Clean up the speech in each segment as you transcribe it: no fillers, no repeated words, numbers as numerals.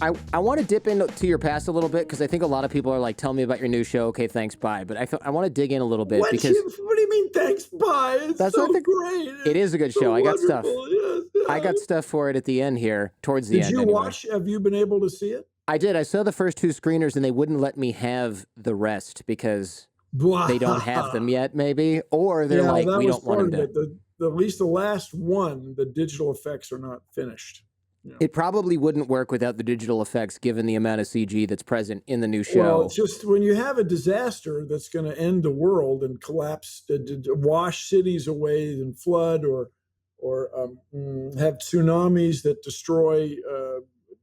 I want to dip into your past a little bit because I think a lot of people are like, tell me about your new show. Okay, thanks, bye. But I want to dig in a little bit What do you mean, thanks, bye? It's so great. It is a good show. So I got stuff. yes. I got stuff for it at the end here, towards the end. Did you watch? Have you been able to see it? I did. I saw the first 2 screeners, and they wouldn't let me have the rest because they don't have them yet, maybe, or they're like, we don't want them to. At least the last one, the digital effects are not finished. Yeah. It probably wouldn't work without the digital effects, given the amount of CG that's present in the new show. Well, it's just when you have a disaster that's going to end the world and collapse, wash cities away and flood, or have tsunamis that destroy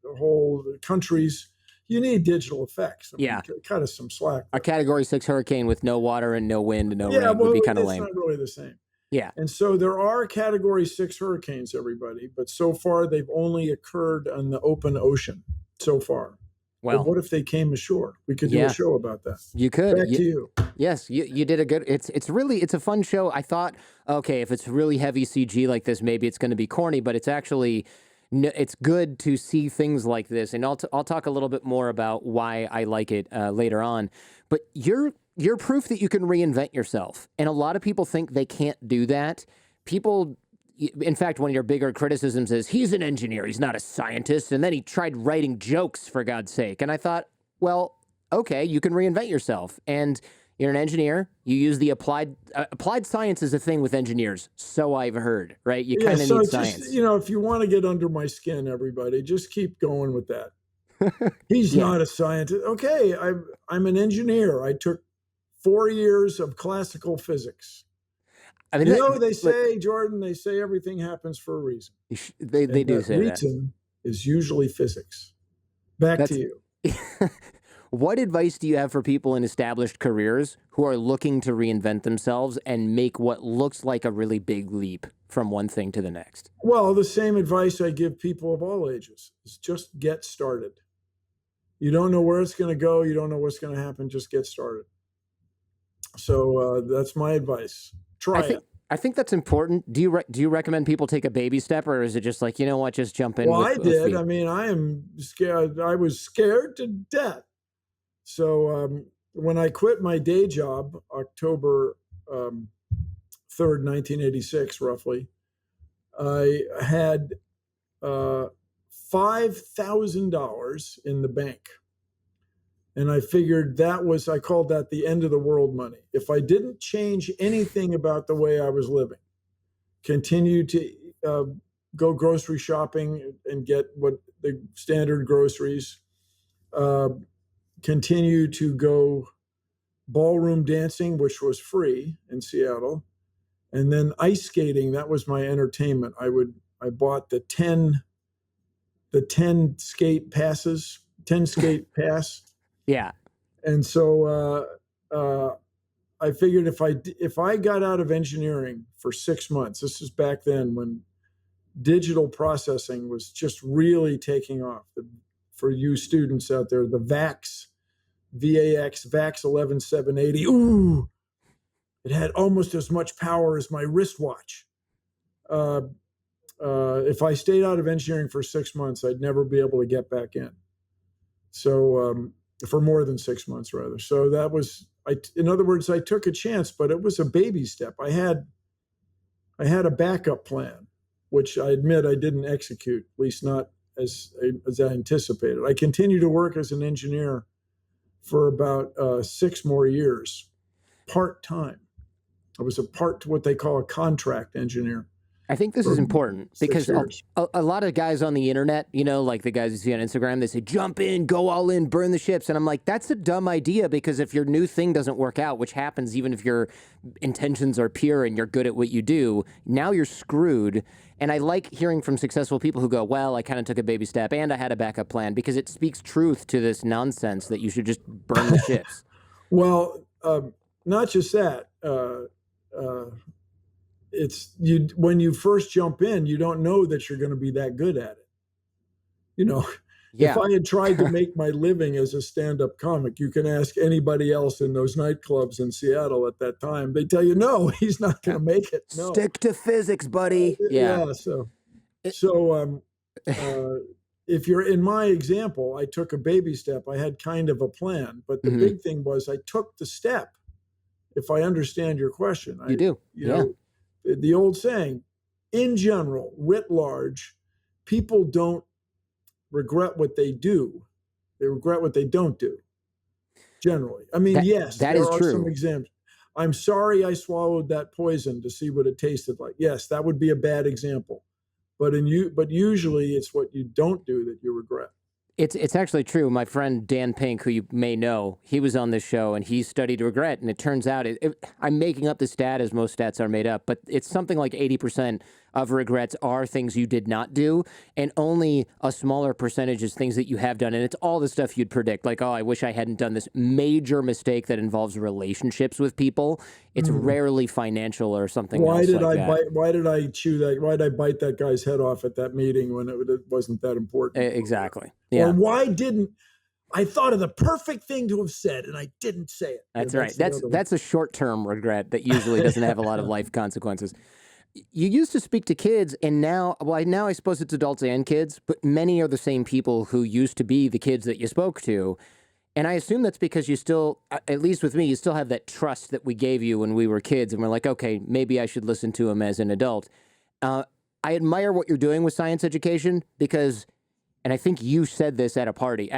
the whole countries, you need digital effects. I mean, cut us some slack. A Category 6 hurricane with no water and no wind and no rain would be kind of lame. It's not really the same. Yeah. And so there are Category 6 hurricanes, everybody, but so far they've only occurred on the open ocean so far. Well, but what if they came ashore? We could do a show about that. You could. Back to you. Yes, you did a good. It's a fun show. I thought, okay, if it's really heavy CG like this, maybe it's going to be corny, but it's actually, it's good to see things like this. And I'll talk a little bit more about why I like it later on. But you're proof that you can reinvent yourself. And a lot of people think they can't do that. People, in fact, one of your bigger criticisms is he's an engineer, he's not a scientist. And then he tried writing jokes, for God's sake. And I thought, well, okay, you can reinvent yourself. And you're an engineer. You use the applied science is a thing with engineers. So I've heard, right? You kind of need science. Just, if you want to get under my skin, everybody, just keep going with that. He's not a scientist. Okay, I'm an engineer. I took 4 years of classical physics. I mean, they say, Jordan, they say everything happens for a reason. They do say that. Reason is usually physics. Back to you. What advice do you have for people in established careers who are looking to reinvent themselves and make what looks like a really big leap from one thing to the next? Well, the same advice I give people of all ages is just get started. You don't know where it's going to go. You don't know what's going to happen. Just get started. So that's my advice. Try it. I think that's important. Do you recommend people take a baby step, or is it just like, you know what, just jump in? Well, I did. I mean, I am scared. I was scared to death. So when I quit my day job, October 3rd, 1986, roughly, I had $5,000 in the bank. And I figured I called that the end of the world money. If I didn't change anything about the way I was living, continue to go grocery shopping and get what the standard groceries, continue to go ballroom dancing, which was free in Seattle, and then ice skating. That was my entertainment. I bought the 10 skate passes, 10 skate pass. Yeah. And so I figured if I got out of engineering for 6 months, this is back then when digital processing was just really taking off. For you students out there, the VAX 11780. Ooh, it had almost as much power as my wristwatch. If I stayed out of engineering for 6 months, I'd never be able to get back in. So for more than 6 months, rather. So that was, in other words, I took a chance, but it was a baby step. I had a backup plan, which I admit I didn't execute, at least not as I anticipated. I continued to work as an engineer for about 6 more years, part-time. I was what they call a contract engineer. I think this is important because a lot of guys on the internet, like the guys you see on Instagram, they say, jump in, go all in, burn the ships. And I'm like, that's a dumb idea, because if your new thing doesn't work out, which happens even if your intentions are pure and you're good at what you do, now you're screwed. And I like hearing from successful people who go, well, I kind of took a baby step and I had a backup plan, because it speaks truth to this nonsense that you should just burn the ships. Well, not just that. It's when you first jump in, you don't know that you're going to be that good at it. If I had tried to make my living as a stand-up comic, you can ask anybody else in those nightclubs in Seattle at that time. They tell you, no, he's not going to make it. No. Stick to physics, buddy. Yeah. So if you're in my example, I took a baby step. I had kind of a plan, but the big thing was I took the step. If I understand your question, You do. know, the old saying, in general, writ large, people don't regret what they do. They regret what they don't do. Generally. I mean, yes, that there is are true. some examples. I'm sorry I swallowed that poison to see what it tasted like. Yes, that would be a bad example. But usually it's what you don't do that you regret. It's actually true. My friend Dan Pink, who you may know, he was on this show and he studied regret. And it turns out, I'm making up the stat as most stats are made up, but it's something like 80% of regrets are things you did not do, and only a smaller percentage is things that you have done. And it's all the stuff you'd predict, like, oh, I wish I hadn't done this major mistake that involves relationships with people. It's rarely financial or something else like that. Why did I chew that? Why did I bite that guy's head off at that meeting when it wasn't that important? Exactly. Yeah. Or why didn't I thought of the perfect thing to have said and I didn't say it? That's right. That's a short-term regret that usually doesn't have a lot of life consequences. You used to speak to kids, and now I suppose it's adults and kids, but many are the same people who used to be the kids that you spoke to. And I assume that's because you still, at least with me, you still have that trust that we gave you when we were kids, and we're like, okay, maybe I should listen to him as an adult. I admire what you're doing with science education because, and I think you said this at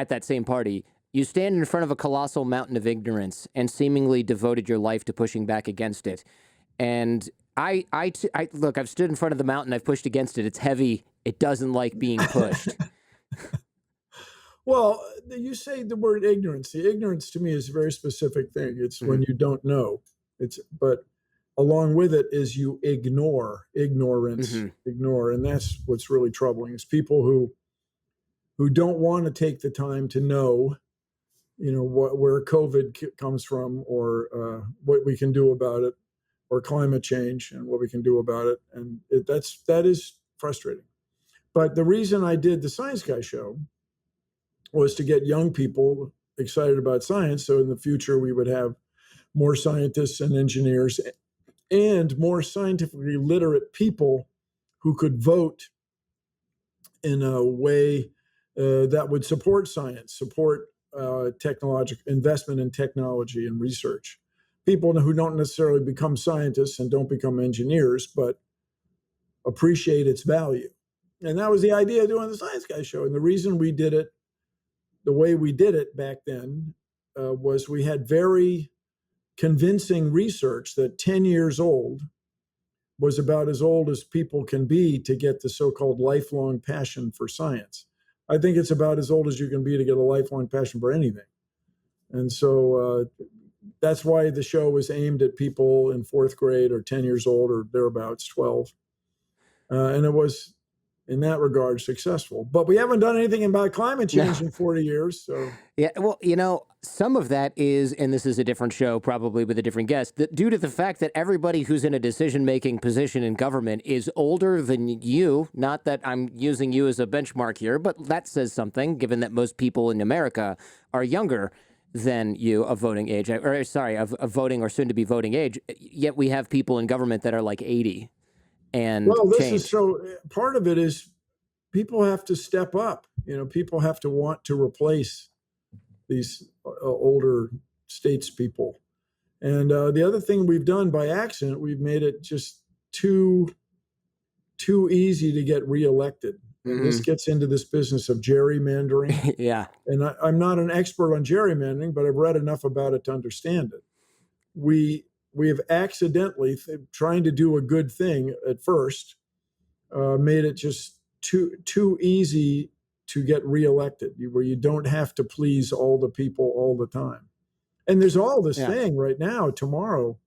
that same party, you stand in front of a colossal mountain of ignorance and seemingly devoted your life to pushing back against it. And look, I've stood in front of the mountain. I've pushed against it. It's heavy. It doesn't like being pushed. Well, you say the word ignorance. The ignorance to me is a very specific thing. It's when you don't know. But along with it is you ignore, ignorance, ignore. And that's what's really troubling is people who don't want to take the time to know, where COVID comes from or what we can do about it, or climate change and what we can do about it. And that is frustrating. But the reason I did the Science Guy show was to get young people excited about science. So in the future, we would have more scientists and engineers and more scientifically literate people who could vote in a way that would support science, support technological investment in technology and research. People who don't necessarily become scientists and don't become engineers, but appreciate its value. And that was the idea of doing the Science Guy show. And the reason we did it the way we did it back then was we had very convincing research that 10 years old was about as old as people can be to get the so-called lifelong passion for science. I think it's about as old as you can be to get a lifelong passion for anything. And so that's why the show was aimed at people in 4th grade or 10 years old or thereabouts, 12. And it was, in that regard, successful. But we haven't done anything about climate change in 40 years. So yeah, well, some of that is, and this is a different show, probably with a different guest, that due to the fact that everybody who's in a decision-making position in government is older than you, not that I'm using you as a benchmark here, but that says something, given that most people in America are younger than you of voting age, of voting or soon-to-be voting age, yet we have people in government that are like 80 and part of it is people have to step up. People have to want to replace these older statespeople. And the other thing we've done by accident, we've made it just too easy to get reelected. And this gets into this business of gerrymandering. Yeah. And I'm not an expert on gerrymandering, but I've read enough about it to understand it. We have accidentally, trying to do a good thing at first, made it just too easy to get reelected, where you don't have to please all the people all the time. And there's all this thing right now, tomorrow.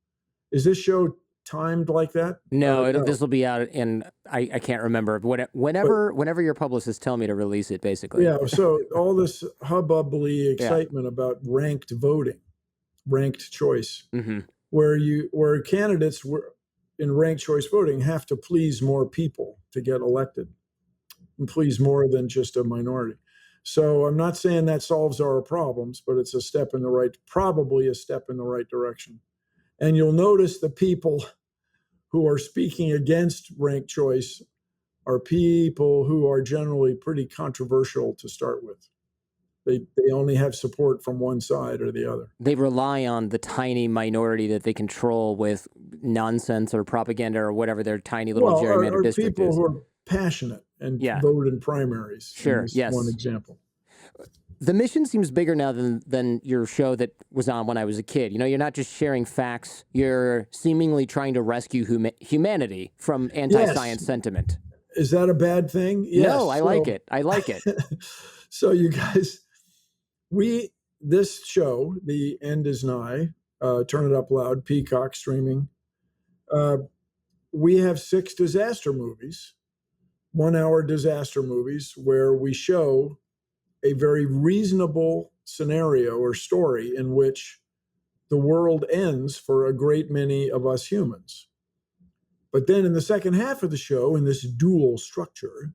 Is this show timed like that? No, this will be out in, I can't remember. Whenever your publicists tell me to release it, basically. Yeah, so all this hubbubly excitement about ranked voting, ranked choice, where candidates in ranked choice voting have to please more people to get elected, and please more than just a minority. So I'm not saying that solves our problems, but it's probably a step in the right direction. And you'll notice the people who are speaking against ranked choice are people who are generally pretty controversial to start with. They only have support from one side or the other. They rely on the tiny minority that they control with nonsense or propaganda or whatever their tiny little gerrymandered Are district people is. who are passionate and Yeah. vote in primaries. In Sure. this Yes. one example. The mission seems bigger now than your show that was on when I was a kid. You know, you're not just sharing facts. You're seemingly trying to rescue humanity from anti-science sentiment. Is that a bad thing? Yes. No, I like it. I like it. So you guys, this show, The End Is Nye, Turn It Up Loud, Peacock streaming. We have 6 disaster movies, 1-hour disaster movies, where we show a very reasonable scenario or story in which the world ends for a great many of us humans. But then in the second half of the show, in this dual structure,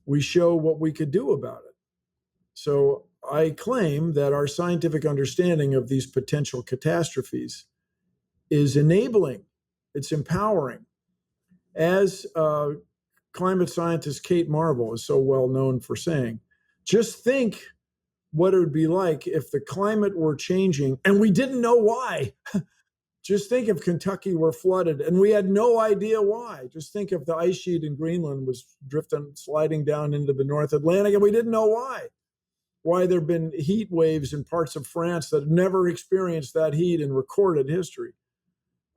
we show what we could do about it. So I claim that our scientific understanding of these potential catastrophes is enabling, it's empowering. As climate scientist Kate Marvel is so well known for saying, just think what it would be like if the climate were changing and we didn't know why. Just think if Kentucky were flooded and we had no idea why. Just think if the ice sheet in Greenland was sliding down into the North Atlantic and we didn't know why. Why there have been heat waves in parts of France that never experienced that heat in recorded history.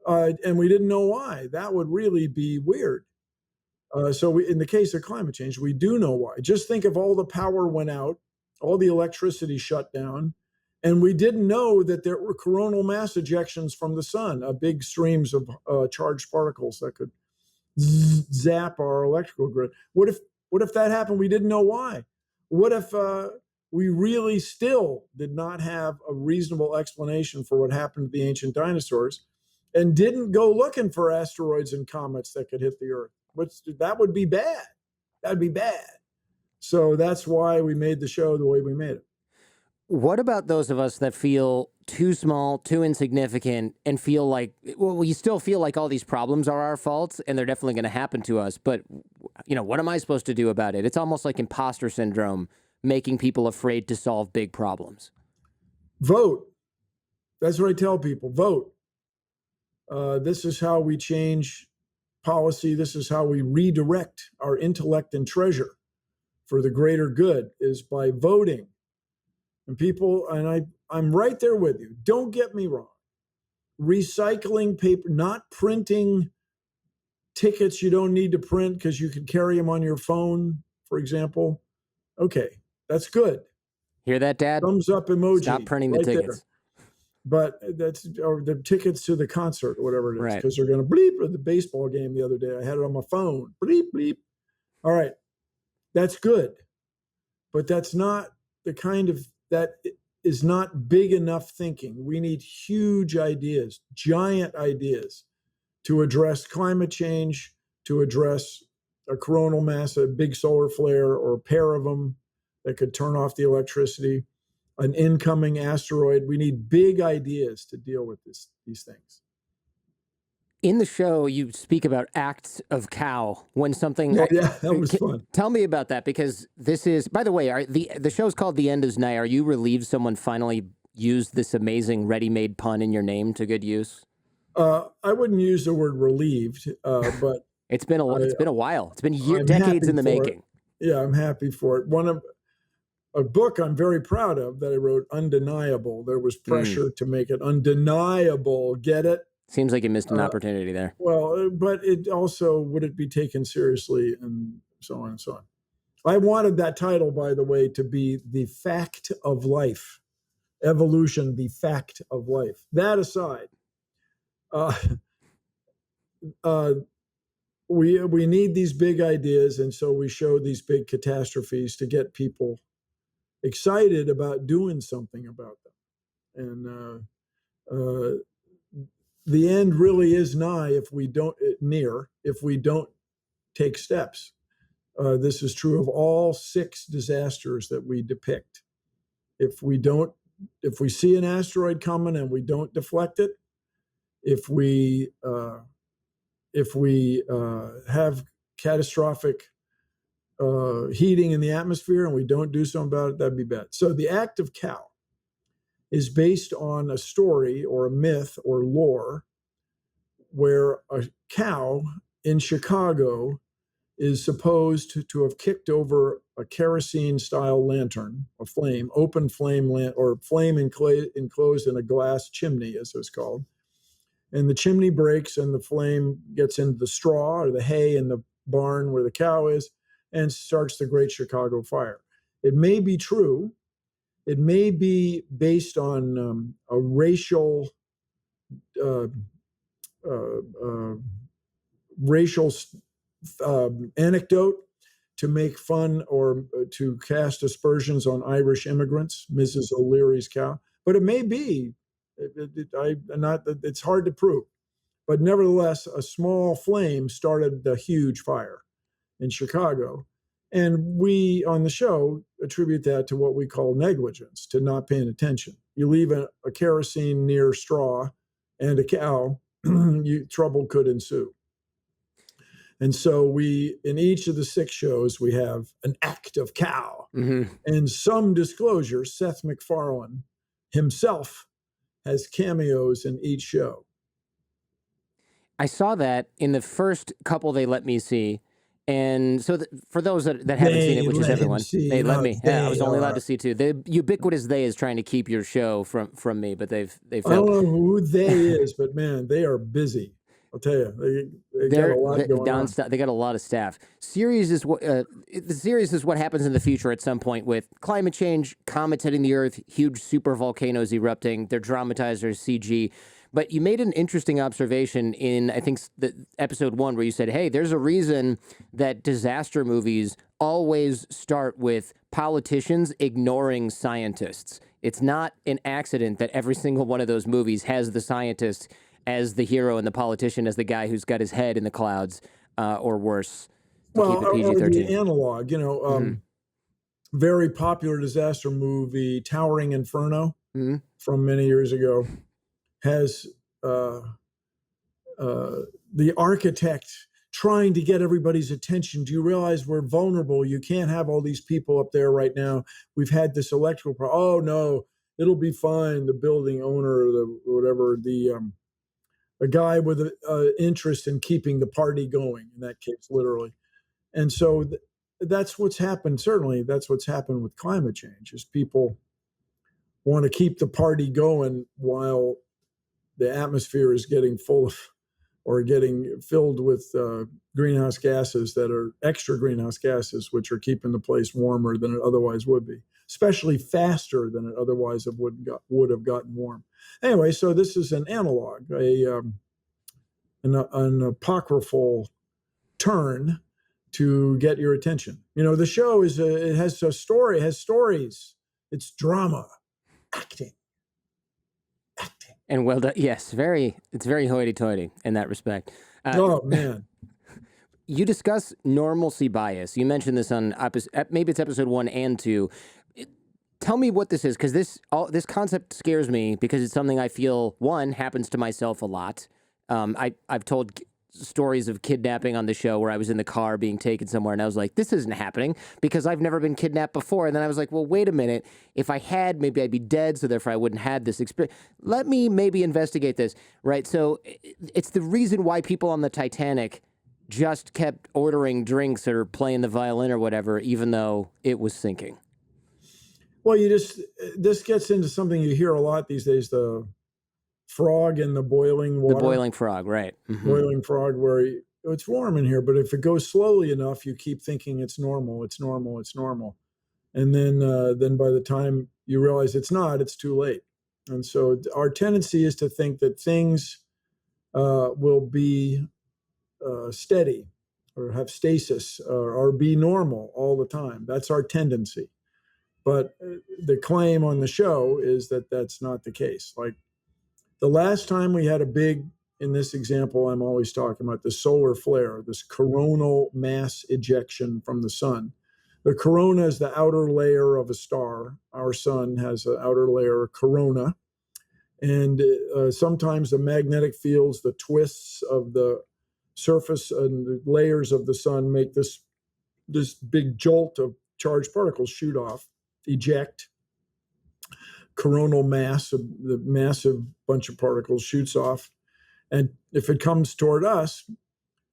And we didn't know why. That would really be weird. So in the case of climate change, we do know why. Just think if all the power went out, all the electricity shut down, and we didn't know that there were coronal mass ejections from the sun, big streams of charged particles that could zap our electrical grid. What if that happened? We didn't know why. What if we really still did not have a reasonable explanation for what happened to the ancient dinosaurs and didn't go looking for asteroids and comets that could hit the Earth? That would be bad. That'd be bad. So that's why we made the show the way we made it. What about those of us that feel too small, too insignificant, and feel like, well, we still feel like all these problems are our faults and they're definitely going to happen to us, but, you know, what am I supposed to do about it? It's almost like imposter syndrome, making people afraid to solve big problems. Vote. That's what I tell people. Vote. This is how we change policy. This is how we redirect our intellect and treasure for the greater good, is by voting. And people, and I'm right there with you. Don't get me wrong. Recycling paper, not printing tickets you don't need to print because you can carry them on your phone, for example. Okay, that's good. Hear that, Dad? Thumbs up emoji. Stop printing the tickets. There. But or the tickets to the concert, or whatever it is, right, because they're going to bleep at the baseball game the other day. I had it on my phone. Bleep, bleep. All right. That's good. But that's not the kind of, that is not big enough thinking. We need huge ideas, giant ideas to address climate change, to address a coronal mass, a big solar flare, or a pair of them that could turn off the electricity, an incoming asteroid. We need big ideas to deal with these things. In the show, you speak about acts of cow when something. Yeah, that was fun. Tell me about that, because this is, by the way, the show's called The End Is Nye. Are you relieved someone finally used this amazing ready-made pun in your name to good use? I wouldn't use the word relieved, but it's been a while. It's been decades in the making. Yeah, I'm happy for it. A book I'm very proud of that I wrote, Undeniable. There was pressure to make it undeniable. Get it? Seems like you missed an opportunity there. Well, but it also, would it be taken seriously, and so on and so on. I wanted that title, by the way, to be The Fact of Life. Evolution, the fact of life. That aside, we need these big ideas, and so we show these big catastrophes to get people excited about doing something about them. And the end really is nigh if we don't take steps. This is true of all 6 disasters that we depict. If we see an asteroid coming and we don't deflect it, if we have catastrophic heating in the atmosphere and we don't do something about it, that'd be bad. So the act of cow is based on a story or a myth or lore where a cow in Chicago is supposed to have kicked over a kerosene-style lantern, a flame, open flame, or flame enclosed in a glass chimney, as it was called. And the chimney breaks and the flame gets into the straw or the hay in the barn where the cow is and starts the Great Chicago Fire. It may be true. It may be based on a racial anecdote to make fun or to cast aspersions on Irish immigrants, Mrs. O'Leary's cow. But it may be, it's hard to prove. But nevertheless, a small flame started the huge fire in Chicago. And we on the show attribute that to what we call negligence, to not paying attention. You leave a kerosene near straw and a cow, trouble could ensue. And so we, in each of the 6 shows, we have an act of cow. Mm-hmm. And some disclosure, Seth MacFarlane himself has cameos in each show. I saw that in the first couple they let me see. And so for those that haven't seen it, which is everyone, they let me. Yeah, I was only allowed to see 2. The ubiquitous they is trying to keep your show from me, but they've failed. I don't know who they is, but man, they are busy. I'll tell you, they got a lot going on. They got a lot of staff. Series is what the series is what happens in the future at some point with climate change, comets hitting the Earth, huge super volcanoes erupting. They're dramatized as CG. But you made an interesting observation in, I think, the episode 1 where you said, hey, there's a reason that disaster movies always start with politicians ignoring scientists. It's not an accident that every single one of those movies has the scientist as the hero and the politician as the guy who's got his head in the clouds or worse. Well, or the analog, very popular disaster movie, Towering Inferno, from many years ago, has the architect trying to get everybody's attention. Do you realize we're vulnerable? You can't have all these people up there right now. We've had this electrical problem. Oh, no, it'll be fine. The building owner, a guy with an interest in keeping the party going, in that case, literally. And so that's what's happened. Certainly, that's what's happened with climate change, is people want to keep the party going while the atmosphere is getting full of or getting filled with greenhouse gases that are extra greenhouse gases, which are keeping the place warmer than it otherwise would be, especially faster than it otherwise would have gotten warm. Anyway, so this is an analog, an apocryphal turn to get your attention. The show it has a story, it has stories. It's drama, acting. And well done. Yes, it's very hoity-toity in that respect. Oh, man. You discuss normalcy bias. You mentioned this on maybe it's episode 1 and 2. Tell me what this is, because this concept scares me because it's something I feel, one, happens to myself a lot. I've told stories of kidnapping on the show where I was in the car being taken somewhere and I was like, this isn't happening because I've never been kidnapped before. And then I was like, well, wait a minute. If I had, maybe I'd be dead. So therefore I wouldn't have this experience. Let me maybe investigate this, right? So it's the reason why people on the Titanic just kept ordering drinks or playing the violin or whatever, even though it was sinking. Well, this gets into something you hear a lot these days, the frog in the boiling water. The boiling frog, right. Mm-hmm. Boiling frog, where it's warm in here, but if it goes slowly enough, you keep thinking it's normal. And then by the time you realize it's not, it's too late. And so our tendency is to think that things will be steady or have stasis or be normal all the time. That's our tendency. But the claim on the show is that that's not the case. Like the last time we had in this example, I'm always talking about the solar flare, this coronal mass ejection from the sun. The corona is the outer layer of a star. Our sun has an outer layer, corona. And sometimes the magnetic fields, the twists of the surface and the layers of the sun make this this big jolt of charged particles shoot off, eject. Coronal mass, the massive bunch of particles shoots off. And if it comes toward us,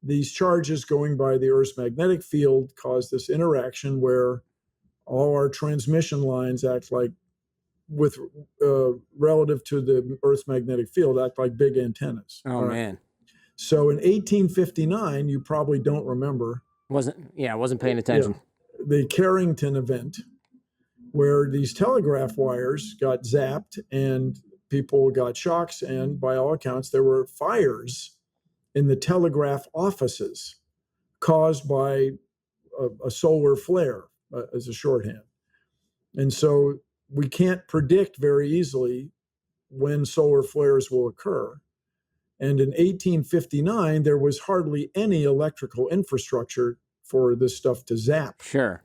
these charges going by the Earth's magnetic field cause this interaction where all our transmission lines act like, with relative to the Earth's magnetic field, act like big antennas. Oh, man. So in 1859, you probably don't remember. Wasn't paying attention. Yeah, the Carrington event, where these telegraph wires got zapped and people got shocks, and by all accounts, there were fires in the telegraph offices caused by a solar flare, as a shorthand. And so we can't predict very easily when solar flares will occur. And in 1859, there was hardly any electrical infrastructure for this stuff to zap. Sure.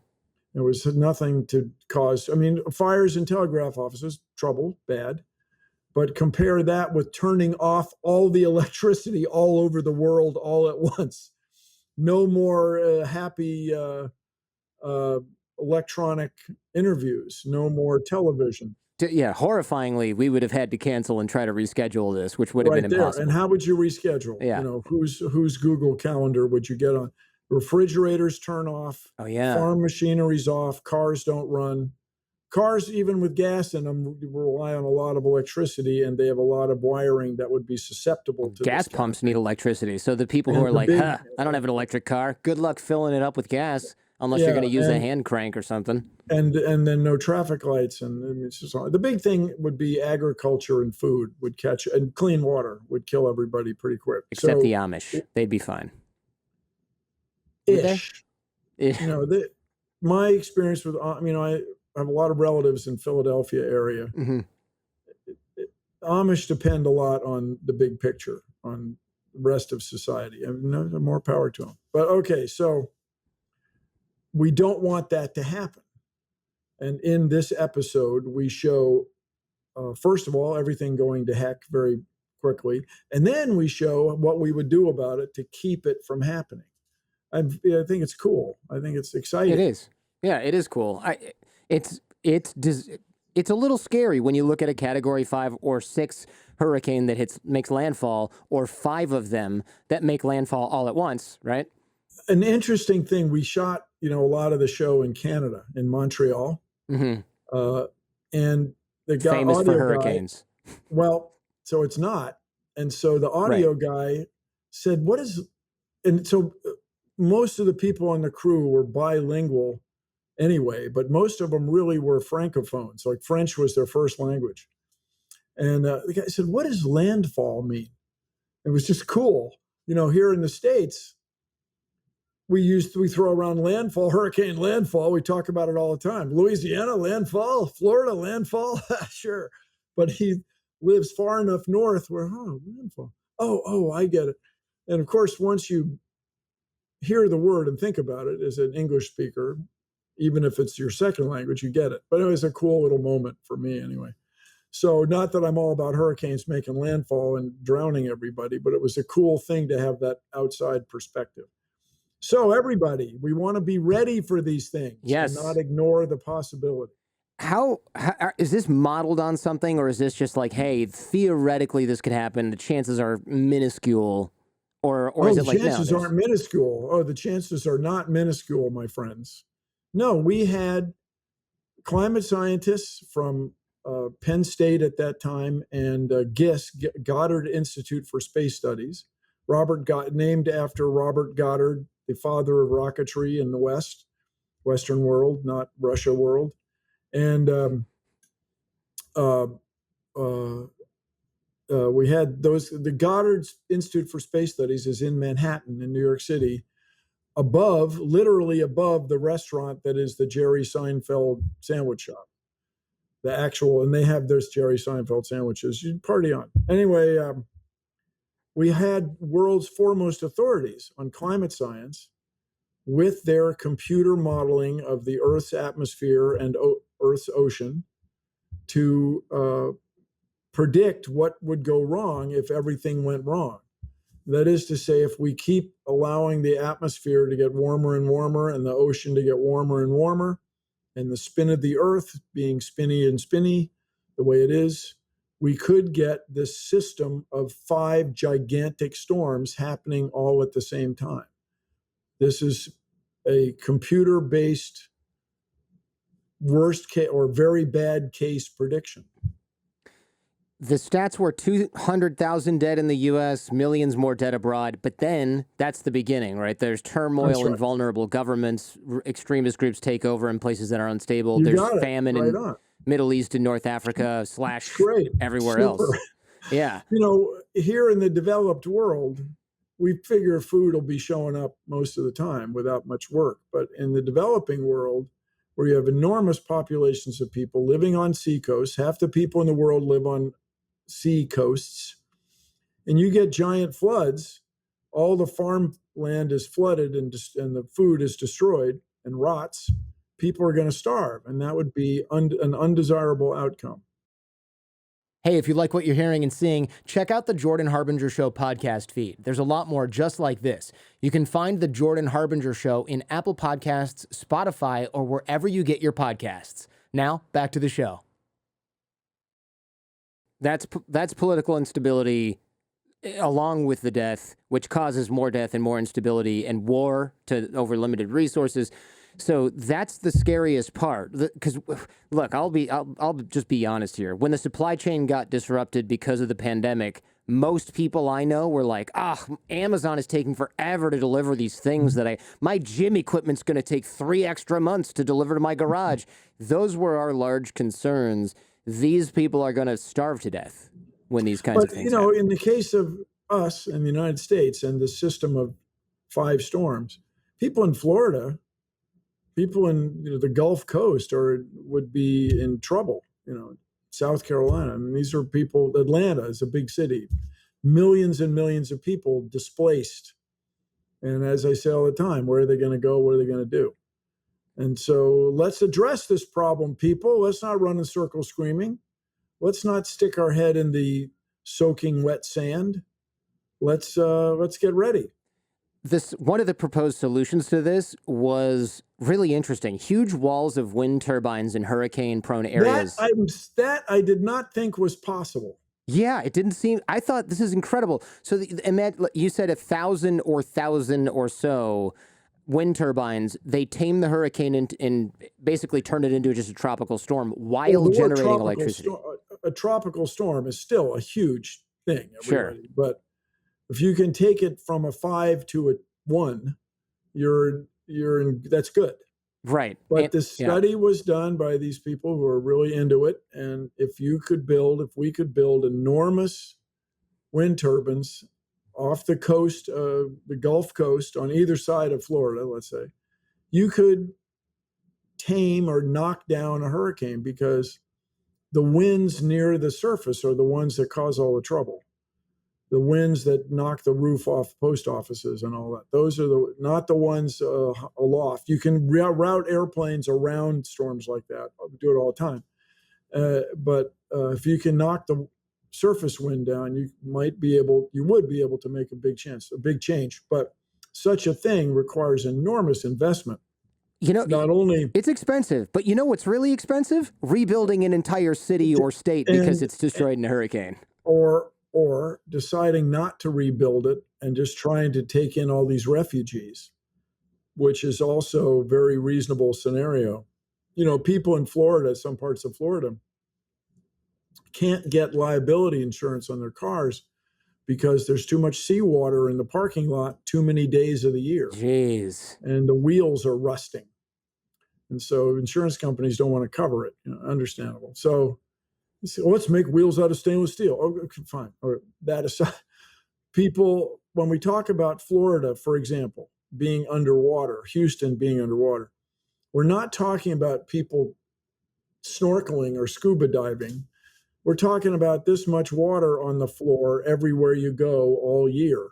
There was nothing to cause, fires in telegraph offices, trouble, bad. But compare that with turning off all the electricity all over the world all at once. No more happy electronic interviews, no more television. Yeah, horrifyingly, we would have had to cancel and try to reschedule this, which would have been impossible. And how would you reschedule? Yeah. Whose Google Calendar would you get on? Refrigerators turn off. Oh, yeah. Farm machinery's off. Cars don't run. Cars, even with gas in them, rely on a lot of electricity, and they have a lot of wiring that would be susceptible to gas pumps need electricity. So the people who are like, I don't have an electric car, good luck filling it up with gas, unless you're going to use a hand crank or something. And then no traffic lights, and it's just the big thing would be agriculture and food would catch, and clean water would kill everybody pretty quick. Except the Amish, they'd be fine. Ish. My experience with, I have a lot of relatives in Philadelphia area. Mm-hmm. Amish depend a lot on the big picture, on the rest of society. More power to them. But okay, so we don't want that to happen. And in this episode, we show, first of all, everything going to heck very quickly. And then we show what we would do about it to keep it from happening. I think it's cool. I think it's exciting. It is. Yeah, it is cool. It's a little scary when you look at a Category 5 or 6 hurricane that makes landfall, or 5 of them that make landfall all at once, right? An interesting thing, we shot, a lot of the show in Canada, in Montreal. Mm-hmm. And the guy, famous for hurricanes. Well, so it's not. And so the audio guy said, what is, and so most of the people on the crew were bilingual anyway, but most of them really were francophones, like French was their first language. And the guy said, what does landfall mean? It was just cool. Here in the States, we throw around landfall, hurricane landfall. We talk about it all the time. Louisiana landfall, Florida landfall, sure. But he lives far enough north where, landfall. Oh, I get it. And of course, once you hear the word and think about it as an English speaker, even if it's your second language, you get it. But it was a cool little moment for me anyway. So not that I'm all about hurricanes making landfall and drowning everybody, but it was a cool thing to have that outside perspective. So everybody, we want to be ready for these things. Yes. And not ignore the possibility. How is this modeled on something, or is this just like, hey, theoretically this could happen, the chances are minuscule, or is it like, the chances aren't minuscule? Oh, the chances are not minuscule, my friends. No, we had climate scientists from Penn State at that time, and GISS, Goddard Institute for Space Studies, named after Robert Goddard, the father of rocketry in the Western world, not Russia world. And we had the Goddard Institute for Space Studies is in Manhattan in New York City, literally above the restaurant that is the Jerry Seinfeld sandwich shop. And they have those Jerry Seinfeld sandwiches you party on. Anyway, we had world's foremost authorities on climate science with their computer modeling of the Earth's atmosphere and Earth's ocean to predict what would go wrong if everything went wrong. That is to say, if we keep allowing the atmosphere to get warmer and warmer and the ocean to get warmer and warmer, and the spin of the earth being spinny and spinny the way it is, we could get this system of 5 gigantic storms happening all at the same time. This is a computer-based worst case or very bad case prediction. The stats were 200,000 dead in the U.S., millions more dead abroad. But then that's the beginning, right? There's turmoil in vulnerable governments. Extremist groups take over in places that are unstable. There's famine in Middle East and North Africa / everywhere else. Yeah. You know, here in the developed world, we figure food will be showing up most of the time without much work. But in the developing world, where you have enormous populations of people living on seacoasts, half the people in the world live on sea coasts, and you get giant floods, all the farmland is flooded and the food is destroyed and rots, people are going to starve, and that would be an undesirable outcome. Hey, if you like what you're hearing and seeing, check out the Jordan Harbinger Show podcast feed. There's a lot more just like this. You can find the Jordan Harbinger Show in Apple Podcasts, Spotify, or wherever you get your podcasts. Now, back to the show. That's political instability along with the death, which causes more death and more instability and war over limited resources. So that's the scariest part. Because look, I'll just be honest here. When the supply chain got disrupted because of the pandemic, most people I know were like, Amazon is taking forever to deliver these things that my gym equipment's going to take 3 extra months to deliver to my garage. Those were our large concerns. These people are going to starve to death when these kinds of things happen. In the case of us in the United States and the system of 5 storms, people in Florida, people in the Gulf Coast would be in trouble. South Carolina. I mean, these are people. Atlanta is a big city, millions and millions of people displaced. And as I say all the time, where are they going to go? What are they going to do? And so let's address this problem, people. Let's not run in circles screaming. Let's not stick our head in the soaking wet sand. Let's get ready. One of the proposed solutions to this was really interesting. Huge walls of wind turbines in hurricane-prone areas. That I did not think was possible. Yeah, it didn't seem. I thought this is incredible. So you said 1,000 or so wind turbines. They tame the hurricane and basically turn it into just a tropical storm while generating electricity. A tropical storm is still a huge thing. Sure, but if you can take it from a 5 to a 1, that's good. Right. But the study was done by these people who are really into it. And if we could build enormous wind turbines off the coast, the Gulf Coast on either side of Florida, let's say, you could tame or knock down a hurricane, because the winds near the surface are the ones that cause all the trouble. The winds that knock the roof off post offices and all that. Those are not the ones aloft. You can route airplanes around storms like that. I do it all the time. But if you can knock the surface wind down, you would be able to make a big change. But such a thing requires enormous investment. Not only it's expensive, but what's really expensive? Rebuilding an entire city or state because it's destroyed in a hurricane. Or deciding not to rebuild it and just trying to take in all these refugees, which is also a very reasonable scenario. People in Florida, some parts of Florida, can't get liability insurance on their cars because there's too much seawater in the parking lot too many days of the year. Jeez. And the wheels are rusting. And so insurance companies don't want to cover it. Understandable. So let's make wheels out of stainless steel. Okay, fine. Or that aside, people, when we talk about Florida, for example, being underwater, Houston being underwater, we're not talking about people snorkeling or scuba diving. We're talking about this much water on the floor everywhere you go all year.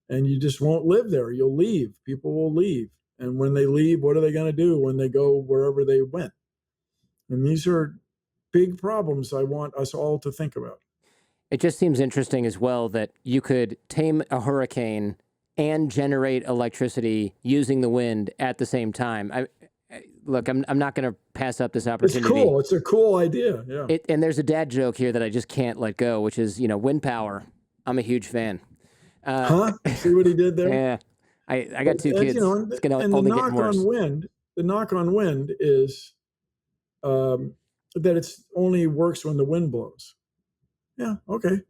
And you just won't live there. You'll leave. People will leave. And when they leave, what are they going to do when they go wherever they went? And these are big problems I want us all to think about. It just seems interesting as well that you could tame a hurricane and generate electricity using the wind at the same time. Look, I'm not going to pass up this It's opportunity. cool. It's a cool idea. Yeah. And there's a dad joke here that I just can't let go, which is, wind power. I'm a huge fan. See what he did there? Yeah. I got two kids. It's going to And the only get worse. knock on wind is that it's only works when the wind blows. Yeah, okay.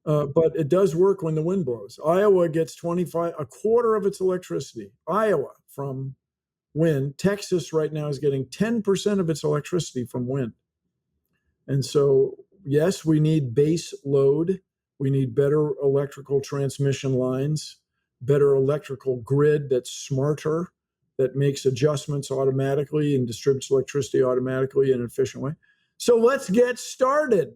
But it does work when the wind blows. Iowa gets a quarter of its electricity. Iowa from wind. Texas right now is getting 10% of its electricity from wind. And so, yes, we need base load. We need better electrical transmission lines, better electrical grid that's smarter, that makes adjustments automatically and distributes electricity automatically in an efficient way. So let's get started.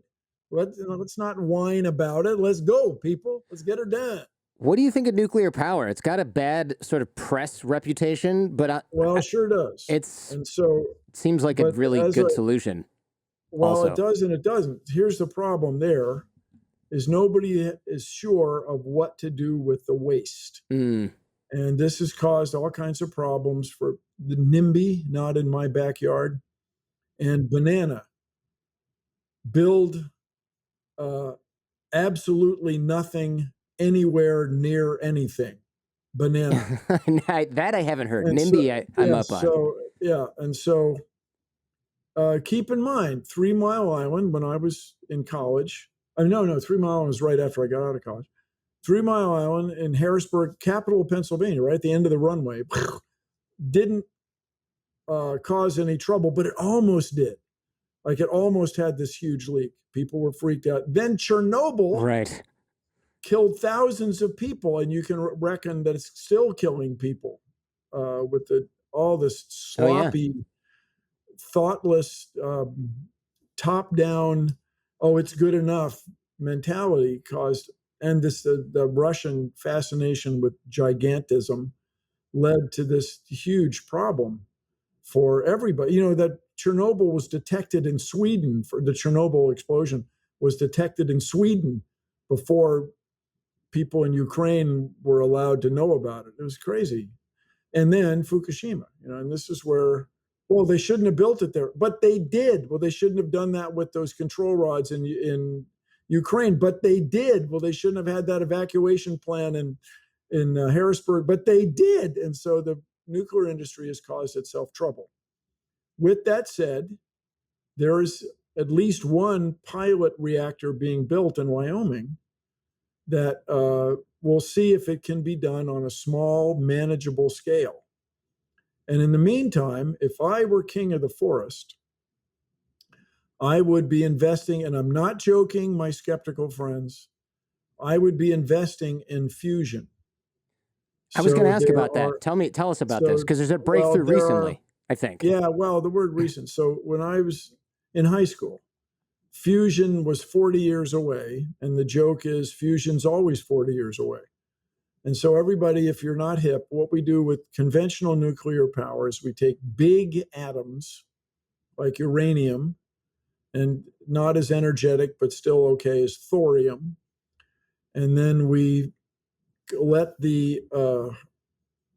Let's not whine about it. Let's go, people. Let's get her done. What do you think of nuclear power? It's got a bad sort of press reputation, but it sure does. It seems like a really good solution. Well, also. It does and it doesn't. Here's the problem there is nobody is sure of what to do with the waste. And this has caused all kinds of problems for the NIMBY, not in my backyard, and banana. Build absolutely nothing anywhere near anything. Banana. That I haven't heard. And NIMBY, I'm up on. So, yeah. And so keep in mind, 3 Mile Island, when I was in college, 3 Mile Island was right after I got out of college. 3 Mile Island in Harrisburg, capital of Pennsylvania, right at the end of the runway, didn't cause any trouble, but it almost did. Like it almost had this huge leak. People were freaked out. Then Chernobyl killed thousands of people, and you can reckon that it's still killing people with all this sloppy, thoughtless, top-down, it's good enough mentality caused, and the Russian fascination with gigantism led to this huge problem for everybody. That Chernobyl was detected in Sweden, for the Chernobyl explosion was detected in Sweden before people in Ukraine were allowed to know about it. It was crazy. And then Fukushima, and this is where, they shouldn't have built it there, but they did. Well, they shouldn't have done that with those control rods in Ukraine, but they did. Well, they shouldn't have had that evacuation plan in Harrisburg, but they did. And so the nuclear industry has caused itself trouble. With that said, there is at least one pilot reactor being built in Wyoming that we'll see if it can be done on a small, manageable scale. And in the meantime, if I were king of the forest, I would be investing, and I'm not joking, my skeptical friends, I would be investing in fusion. I was going to ask about that. Tell us about this, because there's a breakthrough recently, I think. Yeah, well, the word recent. So when I was in high school, fusion was 40 years away, and the joke is fusion's always 40 years away. And so everybody, if you're not hip, what we do with conventional nuclear power is we take big atoms like uranium, and not as energetic, but still okay, as thorium. And then we let the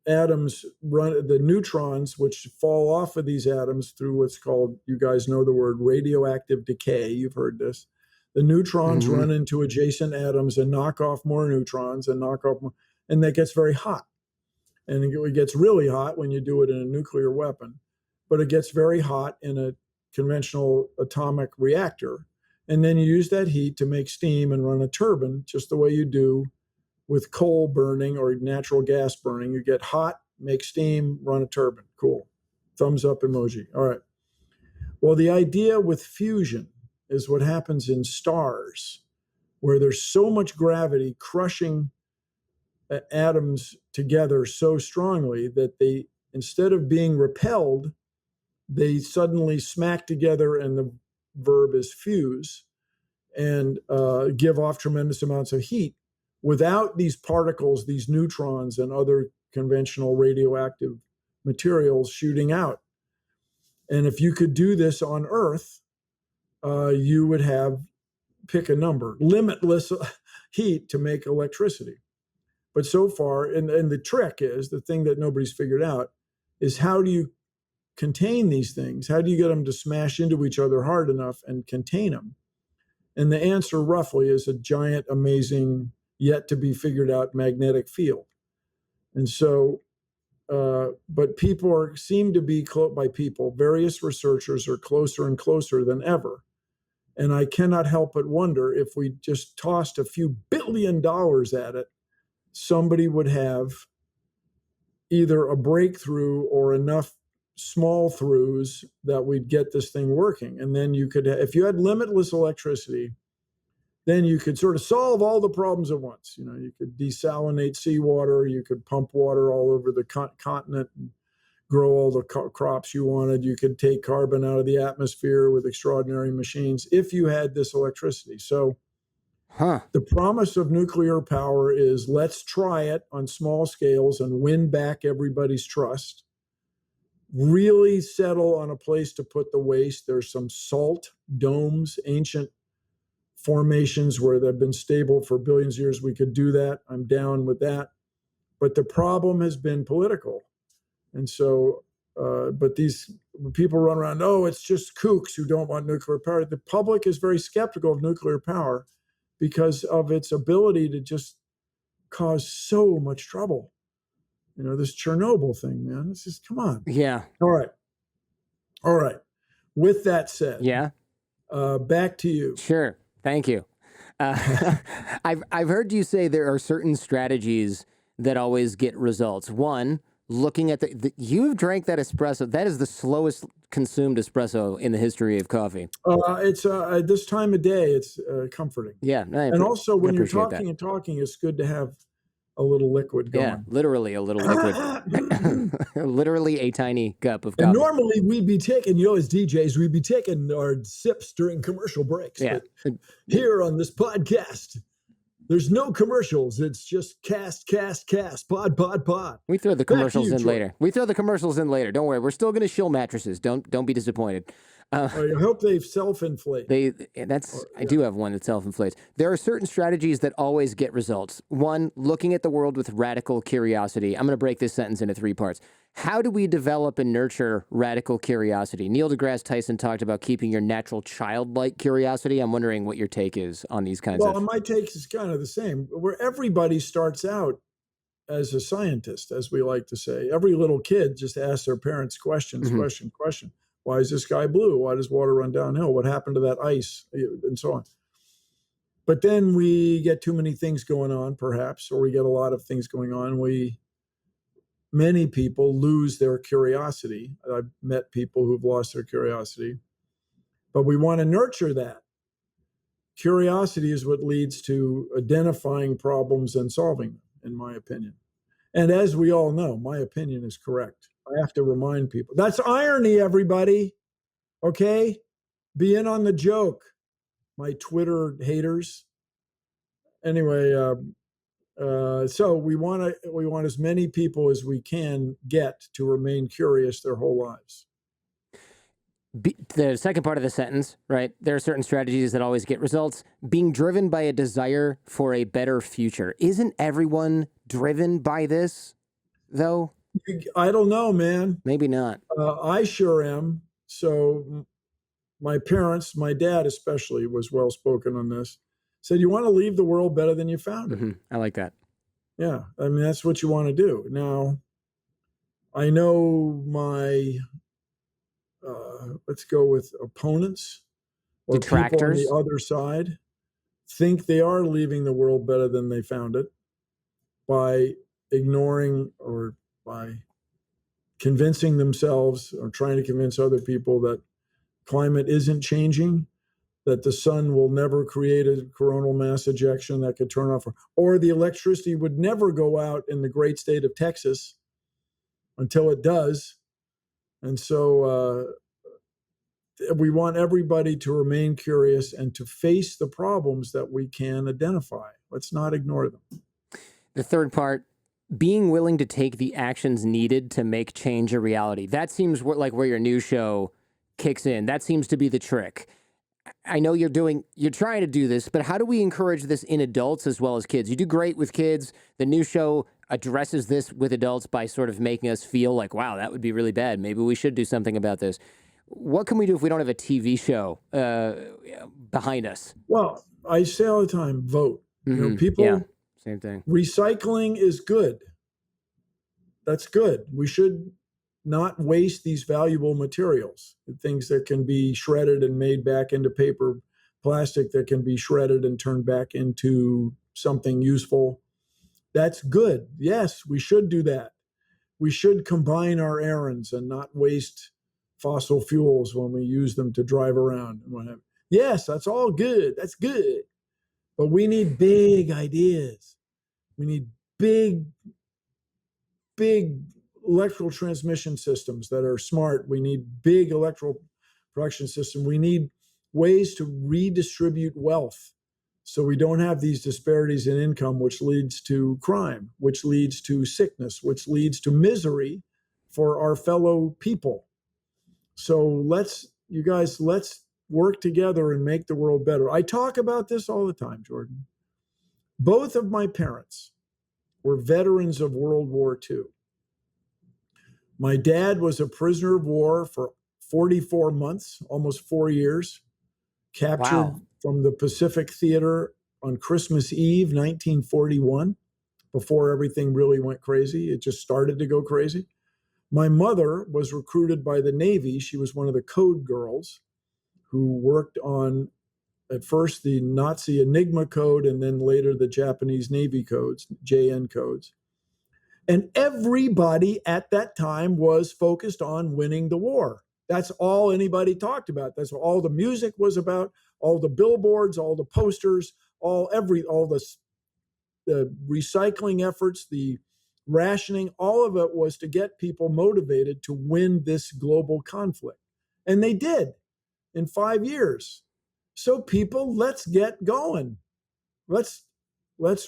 atoms run, the neutrons, which fall off of these atoms through what's called, you guys know the word, radioactive decay. You've heard this. The neutrons run into adjacent atoms and knock off more neutrons and knock off more, and that gets very hot. And it gets really hot when you do it in a nuclear weapon, but it gets very hot in a conventional atomic reactor. And then you use that heat to make steam and run a turbine, just the way you do with coal burning or natural gas burning. You get hot, make steam, run a turbine. Cool. Thumbs up emoji. All right. Well, the idea with fusion is what happens in stars, where there's so much gravity crushing atoms together so strongly that they, instead of being repelled, they suddenly smack together, and the verb is fuse, and give off tremendous amounts of heat without these particles, these neutrons and other conventional radioactive materials shooting out. And if you could do this on Earth, you would have pick a number, limitless heat to make electricity. But so far, and the trick is, the thing that nobody's figured out is, how do you contain these things? How do you get them to smash into each other hard enough and contain them? And the answer roughly is a giant, amazing, yet to be figured out magnetic field. And so, but people seem to be various researchers are closer and closer than ever. And I cannot help but wonder, if we just tossed a few $1 billion at it, somebody would have either a breakthrough or enough small throughs that we'd get this thing working. And then you could, if you had limitless electricity, then you could sort of solve all the problems at once. You know, you could desalinate seawater, you could pump water all over the continent and grow all the crops you wanted. You could take carbon out of the atmosphere with extraordinary machines if you had this electricity. So the promise of nuclear power is, let's try it on small scales and win back everybody's trust. Really settle on a place to put the waste. There's some salt domes, ancient formations where they've been stable for billions of years. We could do that. I'm down with that. But the problem has been political. And so, but these people run around, oh, it's just kooks who don't want nuclear power. The public is very skeptical of nuclear power because of its ability to just cause so much trouble. You know, this Chernobyl thing, man, it's just, come on. Yeah. All right. With that said, back to you. Sure. Thank you. I've heard you say there are certain strategies that always get results. One, looking at you've drank that espresso. That is the slowest consumed espresso in the history of coffee. It's this time of day, it's comforting. Yeah. And also, when you're talking and talking, it's good to have a little liquid going. Yeah, literally a little liquid. Literally a tiny cup of coffee. And normally we'd be taking, as DJs, we'd be taking our sips during commercial breaks. Yeah. But here on this podcast, there's no commercials. It's just cast, pod. We throw the commercials in later. Don't worry. We're still going to shill mattresses. Don't be disappointed. I hope they self-inflate. I do have one that self-inflates. There are certain strategies that always get results. One, looking at the world with radical curiosity. I'm going to break this sentence into 3 parts. How do we develop and nurture radical curiosity? Neil deGrasse Tyson talked about keeping your natural childlike curiosity. I'm wondering what your take is on these kinds of... Well, my take is kind of the same, where everybody starts out as a scientist, as we like to say. Every little kid just asks their parents questions, question. Why is this sky blue? Why does water run downhill? What happened to that ice? And so on. But then we get too many things going on, perhaps, or we get a lot of things going on. Many people lose their curiosity. I've met people who've lost their curiosity, but we want to nurture that. Curiosity is what leads to identifying problems and solving them, in my opinion. And as we all know, my opinion is correct. I have to remind people. That's irony, everybody. Okay? Be in on the joke, my Twitter haters. Anyway, so we want as many people as we can get to remain curious their whole lives. The second part of the sentence, right? There are certain strategies that always get results. Being driven by a desire for a better future. Isn't everyone driven by this, though? I don't know, man. Maybe not. I sure am. So my parents, my dad especially, was well-spoken on this. Said, you want to leave the world better than you found it. I like that. Yeah. I mean, that's what you want to do. Now, I know my, let's go with opponents or detractors people on the other side think they are leaving the world better than they found it by ignoring or by convincing themselves or trying to convince other people that climate isn't changing, that the sun will never create a coronal mass ejection that could turn off, or the electricity would never go out in the great state of Texas until it does. And so we want everybody to remain curious and to face the problems that we can identify. Let's not ignore them. The third part, being willing to take the actions needed to make change a reality. That seems like where your new show kicks in. That seems to be the trick. I know you're trying to do this, but how do we encourage this in adults as well as kids? You do great with kids. The new show addresses this with adults by sort of making us feel like, wow, that would be really bad. Maybe we should do something about this. What can we do if we don't have a TV show behind us? Well, I say all the time, vote. Yeah, People, same thing. recycling is good. That's good. We should not waste these valuable materials, things that can be shredded and made back into paper, plastic that can be shredded and turned back into something useful. That's good. Yes, we should do that. We should combine our errands and not waste fossil fuels when we use them to drive around and whatever. Yes, that's all good. That's good. But we need big ideas. We need big electrical transmission systems that are smart. We need big electrical production system. We need ways to redistribute wealth so we don't have these disparities in income, which leads to crime, which leads to sickness, which leads to misery for our fellow people. So let's work together and make the world better. I talk about this all the time, Jordan. Both of my parents were veterans of World War II. My dad was a prisoner of war for 44 months, almost 4 years, captured from the Pacific Theater on Christmas Eve, 1941, before everything really went crazy. It just started to go crazy. My mother was recruited by the Navy. She was one of the code girls who worked on, at first, the Nazi Enigma code and then later the Japanese Navy codes, JN codes. And everybody at that time was focused on winning the war. That's all anybody talked about. That's what all the music was about, all the billboards, all the posters, all the recycling efforts, the rationing, all of it was to get people motivated to win this global conflict. And they did in 5 years. So people, let's get going. Let's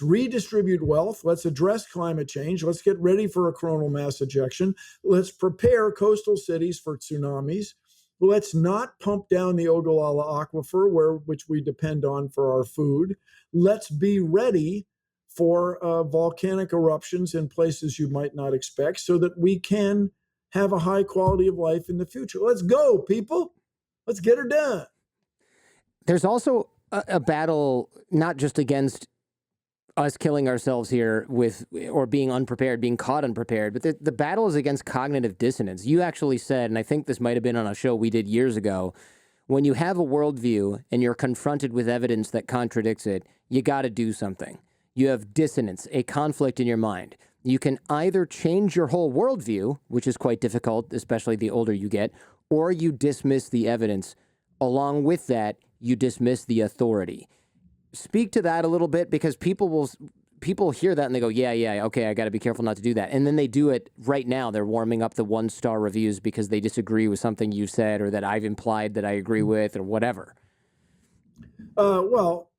redistribute wealth. Let's address climate change. Let's get ready for a coronal mass ejection. Let's prepare coastal cities for tsunamis. Let's not pump down the Ogallala Aquifer, which we depend on for our food. Let's be ready for volcanic eruptions in places you might not expect so that we can have a high quality of life in the future. Let's go, people. Let's get her done. There's also a battle not just against us killing ourselves here or being unprepared, being caught unprepared, but the battle is against cognitive dissonance. You actually said, and I think this might have been on a show we did years ago, when you have a worldview and you're confronted with evidence that contradicts it, you got to do something. You have dissonance, a conflict in your mind. You can either change your whole worldview, which is quite difficult, especially the older you get, or you dismiss the evidence. Along with that, you dismiss the authority. Speak to that a little bit, because people hear that and they go, yeah, okay, I got to be careful not to do that. And then they do it right now. They're warming up the 1-star reviews because they disagree with something you said or that I've implied that I agree with or whatever. Well,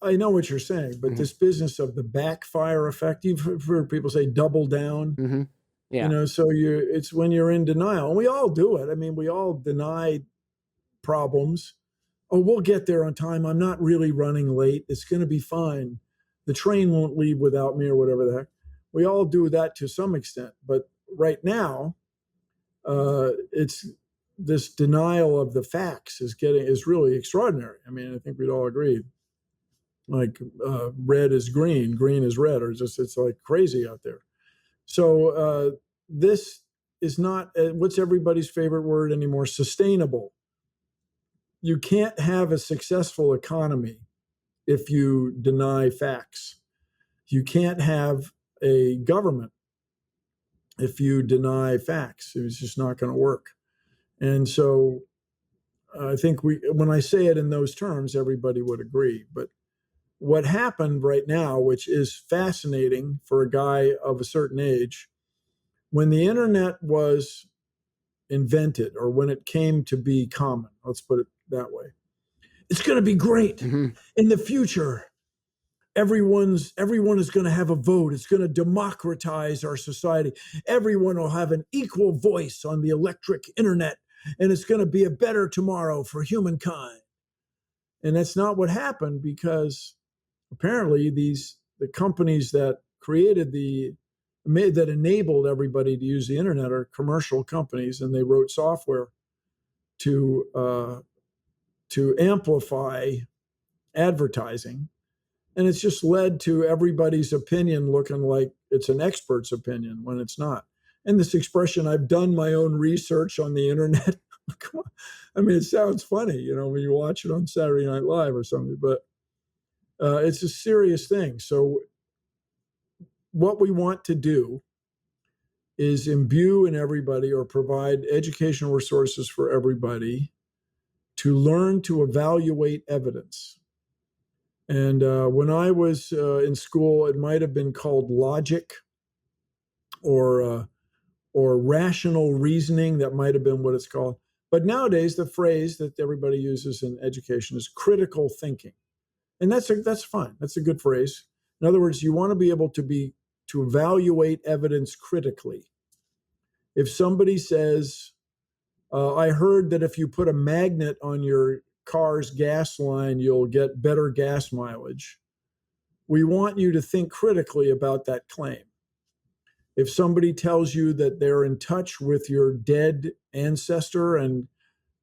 I know what you're saying, but this business of the backfire effect, you've heard people say double down. Yeah. So it's when you're in denial, and we all do it. I mean, we all deny problems. Oh, we'll get there on time. I'm not really running late. It's going to be fine. The train won't leave without me, or whatever the heck. We all do that to some extent. But right now, it's this denial of the facts is really extraordinary. I mean, I think we'd all agree. Like red is green, green is red, or it's like crazy out there. So this is not what's everybody's favorite word anymore, sustainable. You can't have a successful economy if you deny facts. You can't have a government if you deny facts. It's just not going to work. And so I think when I say it in those terms, everybody would agree. But what happened right now, which is fascinating for a guy of a certain age, when the internet was invented, or when it came to be common, let's put it that way, it's going to be great. In the future, everyone is going to have a vote. It's going to democratize our society. Everyone will have an equal voice on the electric internet, and it's going to be a better tomorrow for humankind. And that's not what happened, because apparently the companies that that enabled everybody to use the internet are commercial companies, and they wrote software to amplify advertising, and it's just led to everybody's opinion looking like it's an expert's opinion when it's not. And this expression, I've done my own research on the internet. Come on. I mean, it sounds funny, when you watch it on Saturday Night Live or something, but it's a serious thing. So what we want to do is imbue in everybody, or provide educational resources for everybody to learn to evaluate evidence. And when I was in school, it might have been called logic, or rational reasoning. That might have been what it's called. But nowadays, the phrase that everybody uses in education is critical thinking, and that's fine. That's a good phrase. In other words, you want to be able to evaluate evidence critically. If somebody says, I heard that if you put a magnet on your car's gas line, you'll get better gas mileage, we want you to think critically about that claim. If somebody tells you that they're in touch with your dead ancestor and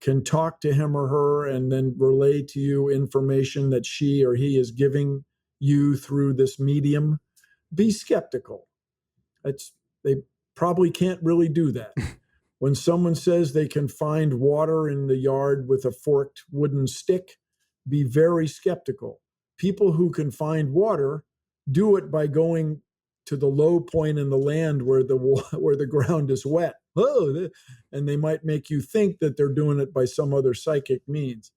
can talk to him or her and then relay to you information that she or he is giving you through this medium, be skeptical. They probably can't really do that. When someone says they can find water in the yard with a forked wooden stick, be very skeptical. People who can find water do it by going to the low point in the land where the ground is wet. And they might make you think that they're doing it by some other psychic means.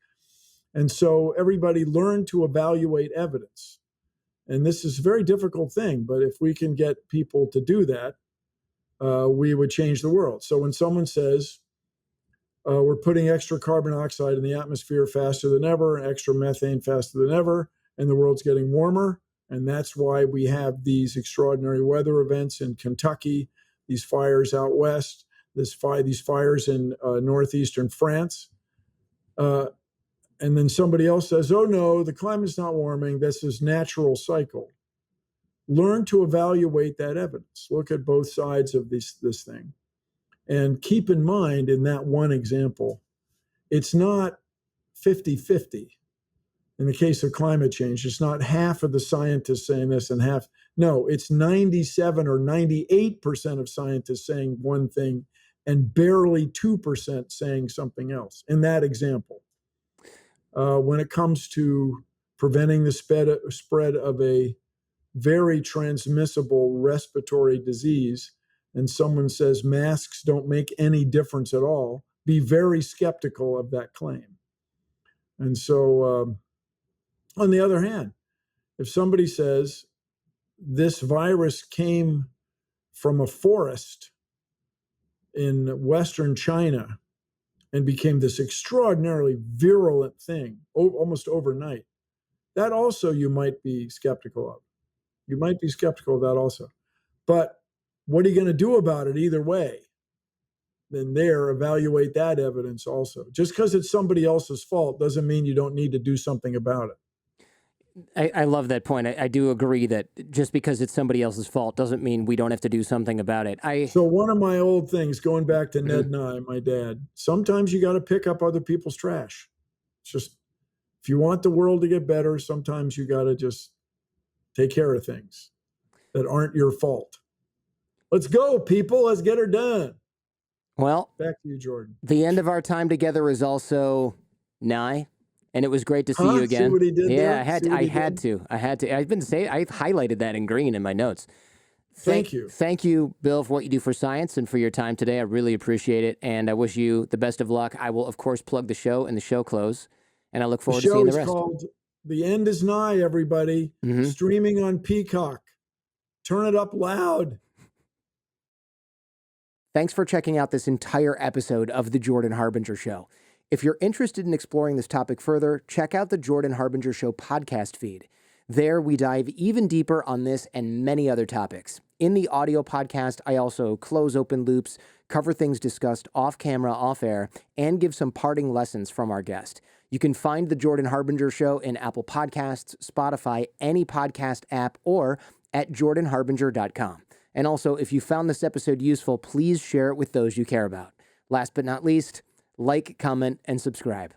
And so everybody learn to evaluate evidence. And this is a very difficult thing, but if we can get people to do that, we would change the world. So when someone says, we're putting extra carbon dioxide in the atmosphere faster than ever, extra methane faster than ever, and the world's getting warmer, and that's why we have these extraordinary weather events in Kentucky, these fires out west, these fires in northeastern France. And then somebody else says, oh no, the climate's not warming, this is natural cycle. Learn to evaluate that evidence. Look at both sides of this thing. And keep in mind, in that one example, it's not 50-50. In the case of climate change, it's not half of the scientists saying this and half. No, it's 97 or 98% of scientists saying one thing and barely 2% saying something else in that example. When it comes to preventing the spread of a very transmissible respiratory disease, and someone says masks don't make any difference at all, be very skeptical of that claim. And so, on the other hand, if somebody says this virus came from a forest in Western China and became this extraordinarily virulent thing almost overnight, that also you might be skeptical of. You might be skeptical of that also. But what are you going to do about it either way? Then evaluate that evidence also. Just because it's somebody else's fault doesn't mean you don't need to do something about it. I love that point. I do agree that just because it's somebody else's fault doesn't mean we don't have to do something about it. So one of my old things, going back to Ned Nye, my dad, sometimes you got to pick up other people's trash. It's just, if you want the world to get better, sometimes you got to just take care of things that aren't your fault. Let's go, people. Let's get her done. Well, back to you, Jordan. The end of our time together is also nigh. And it was great to see you again. See what he did there? I had to. I highlighted that in green in my notes. Thank you. Thank you, Bill, for what you do for science and for your time today. I really appreciate it. And I wish you the best of luck. I will, of course, plug the show and the show close. And I look forward to seeing the rest. The show is called The End Is Nye, everybody. Streaming on Peacock. Turn it up loud. Thanks for checking out this entire episode of The Jordan Harbinger Show. If you're interested in exploring this topic further, check out the Jordan Harbinger Show podcast feed. There, we dive even deeper on this and many other topics. In the audio podcast, I also close open loops, cover things discussed off camera, off air, and give some parting lessons from our guest. You can find The Jordan Harbinger Show in Apple Podcasts, Spotify, any podcast app, or at jordanharbinger.com. And also, if you found this episode useful, please share it with those you care about. Last but not least, like, comment, and subscribe.